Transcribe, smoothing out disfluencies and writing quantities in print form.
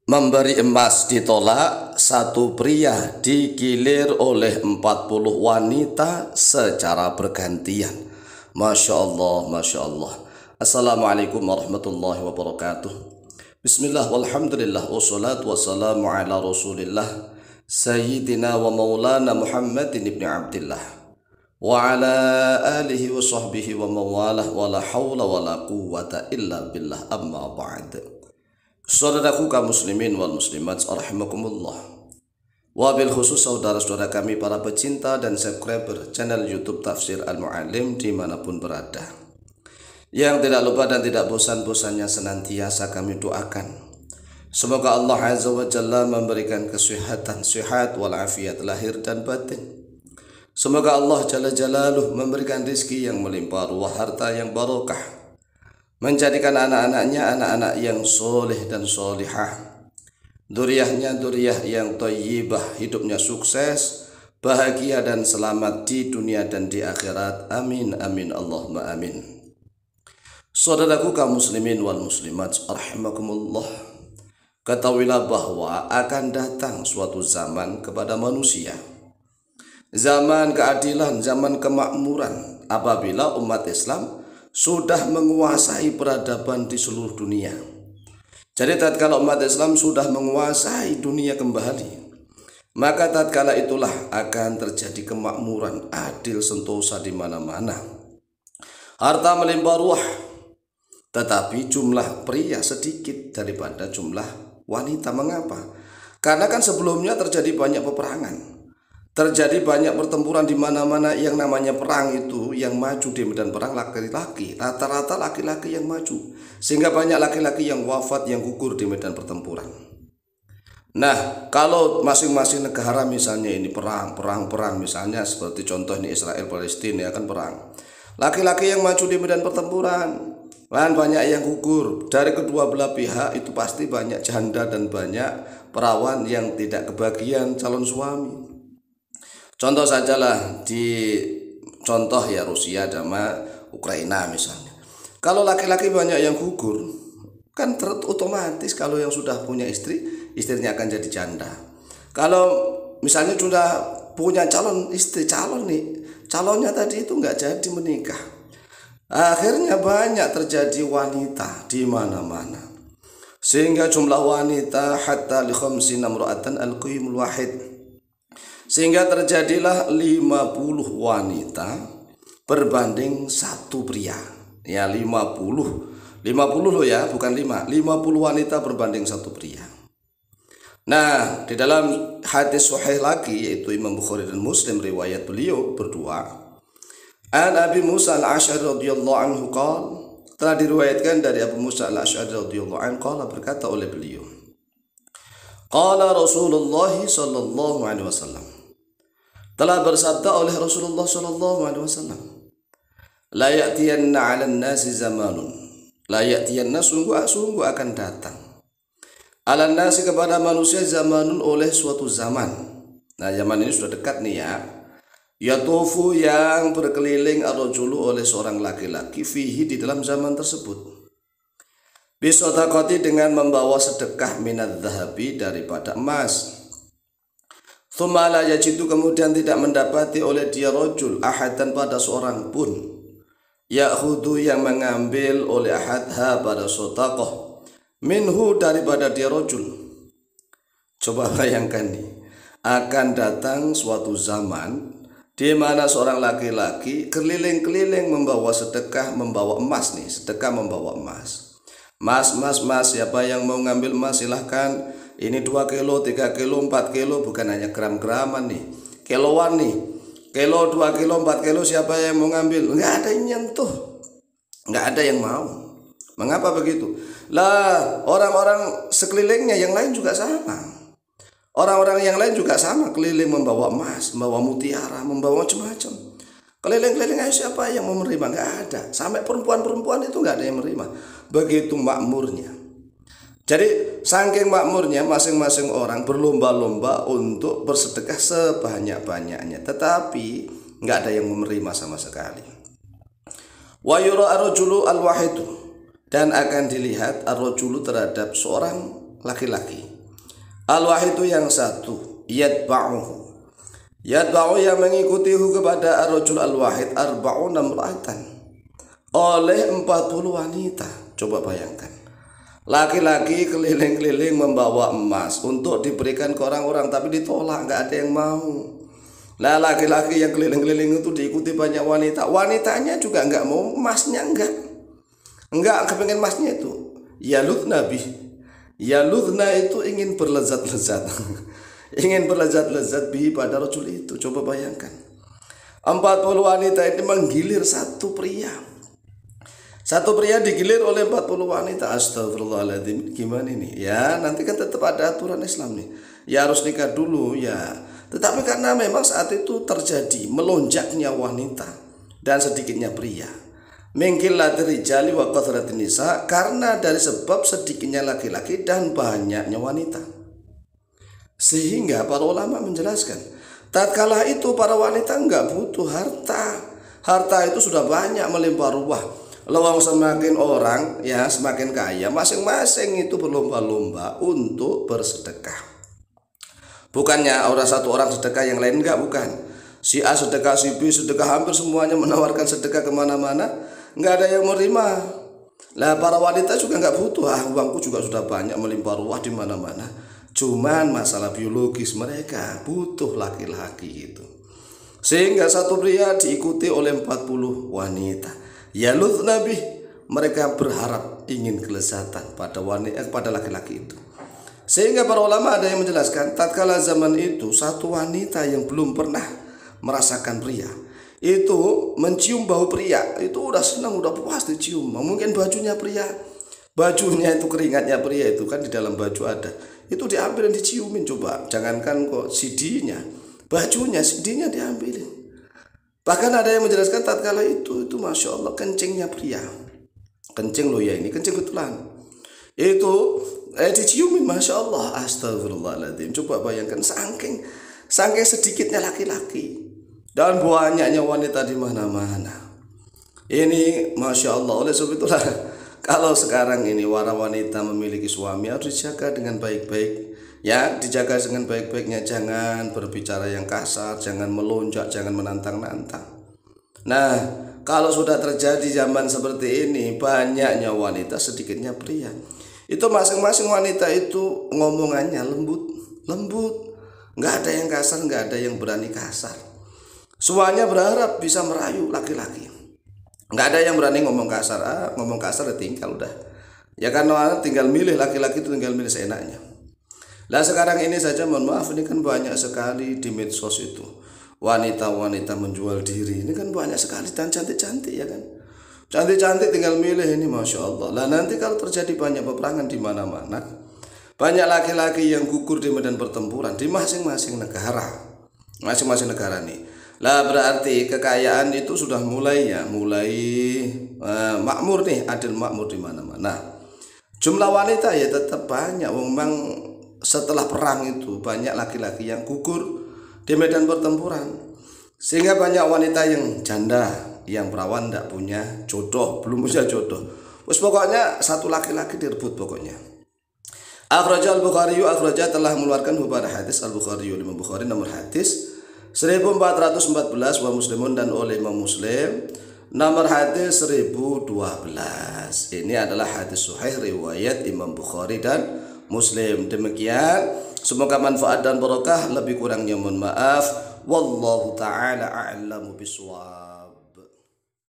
Memberi emas ditolak, satu pria digilir oleh 40 wanita secara bergantian. Masya Allah, Masya Allah. Assalamualaikum warahmatullahi wabarakatuh. Bismillah walhamdulillah wassalatu wassalamu ala rasulillah Sayyidina wa maulana Muhammadin ibn Abdillah wa ala alihi wa sahbihi wa mawalah wa la hawla wa la quwwata illa billah, amma ba'd. Saudaraku kaum muslimin wal muslimat rahimakumullah, wabil khusus saudara-saudara kami para pecinta dan subscriber channel YouTube Tafsir Al-Mu'allim dimanapun berada, yang tidak lupa dan tidak bosan-bosannya senantiasa kami doakan semoga Allah Azza wa Jalla memberikan kesehatan, sehat walafiat lahir dan batin. Semoga Allah Jalla Jalaluh memberikan rizki yang melimpah ruah, harta yang barokah, menjadikan anak-anaknya anak-anak yang soleh dan solihah, duriahnya duriah yang thayyibah, hidupnya sukses, bahagia dan selamat di dunia dan di akhirat. Amin amin Allahumma amin. Saudaraku kaum muslimin wal muslimat rahimakumullah, ketahuilah bahwa akan datang suatu zaman kepada manusia, zaman keadilan, zaman kemakmuran, apabila umat Islam sudah menguasai peradaban di seluruh dunia. Jadi tatkala umat Islam sudah menguasai dunia kembali, maka tatkala itulah akan terjadi kemakmuran, adil sentosa di mana-mana, harta melimpah ruah, tetapi jumlah pria sedikit daripada jumlah wanita. Mengapa? Karena kan sebelumnya terjadi banyak peperangan, terjadi banyak pertempuran di mana-mana. Yang namanya perang itu yang maju di medan perang laki-laki, rata-rata laki-laki yang maju, sehingga banyak laki-laki yang wafat, yang gugur di medan pertempuran. Nah, kalau masing-masing negara misalnya ini perang misalnya seperti contoh ini Israel Palestina ya kan perang, laki-laki yang maju di medan pertempuran dan banyak yang gugur. Dari kedua belah pihak itu pasti banyak janda dan banyak perawan yang tidak kebagian calon suami. Contoh sajalah di contoh ya Rusia sama Ukraina misalnya. Kalau laki-laki banyak yang gugur, kan otomatis kalau yang sudah punya istri, istrinya akan jadi janda. Kalau misalnya sudah punya calon istri, calonnya tadi itu nggak jadi menikah, akhirnya banyak terjadi wanita di mana-mana, sehingga jumlah wanita hatta li khamsina imra'atan al-qiyamul wahid, sehingga terjadilah 50 wanita berbanding satu pria. Ya 50 loh ya, bukan 5, 50 wanita berbanding satu pria. Nah, di dalam hadis sahih lagi, yaitu Imam Bukhari dan Muslim, riwayat beliau berdua, an Abi Musa al-Asy'ari radhiyallahu anhu qala, telah diriwayatkan dari Abu Musa al-Asy'ari radhiyallahu anhu qala, berkata oleh beliau, qala Rasulullah sallallahu alaihi wasallam, telah bersabda oleh Rasulullah sallallahu alaihi wasallam, la ya'tiyanna 'alan nasi zamanun, la ya'tiyanna, sungguh akan datang, 'alan nasi, kepada manusia, zamanun, oleh suatu zaman. Nah, zaman ini sudah dekat nih ya. Yatufu, yang berkeliling, ar-rajulu, oleh seorang laki-laki, fihi, di dalam zaman tersebut, bisadaqati, dengan membawa sedekah, minadz zahabi, daripada emas. Tsumma la yajidu, kemudian tidak mendapati oleh dia rajul, ahadan, pada seorang pun, ya'khudhu, yang mengambil oleh ahadha, pada sedekah, minhu, daripada dia rajul. Coba bayangkan nih, akan datang suatu zaman di mana seorang laki-laki keliling-keliling membawa sedekah, membawa emas nih, sedekah membawa emas. Mas, siapa yang mau ngambil emas silahkan. Ini 2 kilo, 3 kilo, 4 kilo, bukan hanya gram-graman nih, kiloan nih. Kilo, 2 kilo, 4 kilo, siapa yang mau ngambil? Nggak ada yang nyentuh, nggak ada yang mau. Mengapa begitu? Lah, orang-orang sekelilingnya yang lain juga sama. Orang-orang yang lain juga sama, keliling membawa emas, membawa mutiara, membawa macam-macam. Keliling-keliling aja, siapa yang mau menerima? Nggak ada. Sampai perempuan-perempuan itu nggak ada yang menerima. Begitu makmurnya. Jadi saking makmurnya, masing-masing orang berlomba-lomba untuk bersedekah sebanyak-banyaknya, tetapi nggak ada yang menerima sama sekali. Wa yura ar-rajulu al-wahidu, dan akan dilihat ar-rajulu terhadap seorang laki-laki, Al-wahid itu yang satu, yatba'uhu. Yatba'u yang mengikutihu kepada ar-rajul al-wahid arba'una imra'atan, oleh 40 wanita. Coba bayangkan. Laki-laki keliling-keliling membawa emas untuk diberikan ke orang-orang, tapi ditolak, nggak ada yang mau. Lah laki-laki yang keliling-keliling itu diikuti banyak wanita, wanitanya juga nggak mau, emasnya nggak kepengen emasnya itu. Yaludna bih, yaludna itu ingin berlezat-lezat, ingin berlezat-lezat bih pada rajul itu. Coba bayangkan, 40 wanita ini menggilir satu pria. Satu pria digilir oleh 40 wanita. Astagfirullahaladzim, gimana ini? Ya nanti kan tetap ada aturan Islam nih. Ya harus nikah dulu ya. Tetapi karena memang saat itu terjadi melonjaknya wanita dan sedikitnya pria. Mingkilat rijali wa kathratin nisa, karena dari sebab sedikitnya laki-laki dan banyaknya wanita. Sehingga para ulama menjelaskan, tatkala itu para wanita enggak butuh harta. Harta itu sudah banyak melimpah ruah. Lawang semakin orang ya semakin kaya, masing-masing itu berlomba-lomba untuk bersedekah. Bukannya satu orang sedekah yang lain, enggak, bukan. Si A sedekah, si B sedekah, hampir semuanya menawarkan sedekah kemana-mana, enggak ada yang menerima. Lah para wanita juga enggak butuh, uangku juga sudah banyak melimpah ruah di mana-mana. Cuman masalah biologis mereka butuh laki-laki itu. Sehingga satu pria diikuti oleh 40 wanita. Yaludz nabi, mereka berharap ingin kelezatan pada wanita, pada laki-laki itu. Sehingga para ulama ada yang menjelaskan, tatkala zaman itu satu wanita yang belum pernah merasakan pria itu mencium bau pria, itu udah senang, udah puas dicium. Mungkin bajunya pria, bajunya itu keringatnya pria itu kan di dalam baju ada, itu diambil dan diciumin. Coba jangankan kok CD-nya, bajunya, CD-nya diambilin. Bahkan ada yang menjelaskan tatkala itu masya Allah kencingnya pria, kencing loh ya, ini kencing betulan, itu diciumin, masya Allah. Astagfirullahaladzim. Coba bayangkan saking sedikitnya laki-laki dan banyaknya wanita di mana-mana. Ini masya Allah. Oleh sebab itulah kalau sekarang ini para wanita memiliki suami harus dijaga dengan baik-baik. Ya, dijaga dengan baik-baiknya, jangan berbicara yang kasar, jangan melonjak, jangan menantang-nantang. Nah, kalau sudah terjadi zaman seperti ini, banyaknya wanita, sedikitnya pria, itu masing-masing wanita itu ngomongannya lembut, nggak ada yang kasar, nggak ada yang berani kasar. Semuanya berharap bisa merayu laki-laki, nggak ada yang berani ngomong kasar. Ngomong kasar ya tinggal udah. Ya karena tinggal milih, laki-laki itu tinggal milih seenaknya. Lah sekarang ini saja, mohon maaf, ini kan banyak sekali di medsos itu wanita-wanita menjual diri. Ini kan banyak sekali dan cantik-cantik ya kan. Cantik-cantik tinggal milih ini, masya Allah. Lah nanti kalau terjadi banyak peperangan di mana-mana, banyak laki-laki yang gugur di medan pertempuran di masing-masing negara, masing-masing negara nih. Lah berarti kekayaan itu sudah mulai makmur nih, adil makmur di mana-mana. Jumlah wanita ya tetap banyak, memang setelah perang itu banyak laki-laki yang gugur di medan pertempuran, sehingga banyak wanita yang janda, yang perawan, tidak punya jodoh, belum punya jodoh. Terus pokoknya satu laki-laki direbut pokoknya. Akhrajal Bukhari, akhraja telah mengeluarkan pada hadis Al-Bukhari, Imam Bukhari nomor hadis 1414, wa Muslimun, dan oleh Imam Muslim nomor hadis 1012. Ini adalah hadis sahih riwayat Imam Bukhari dan Muslim. Demikian, semoga manfaat dan barokah, lebih kurangnya mohon maaf. Wallahu ta'ala a'lamu bishawab.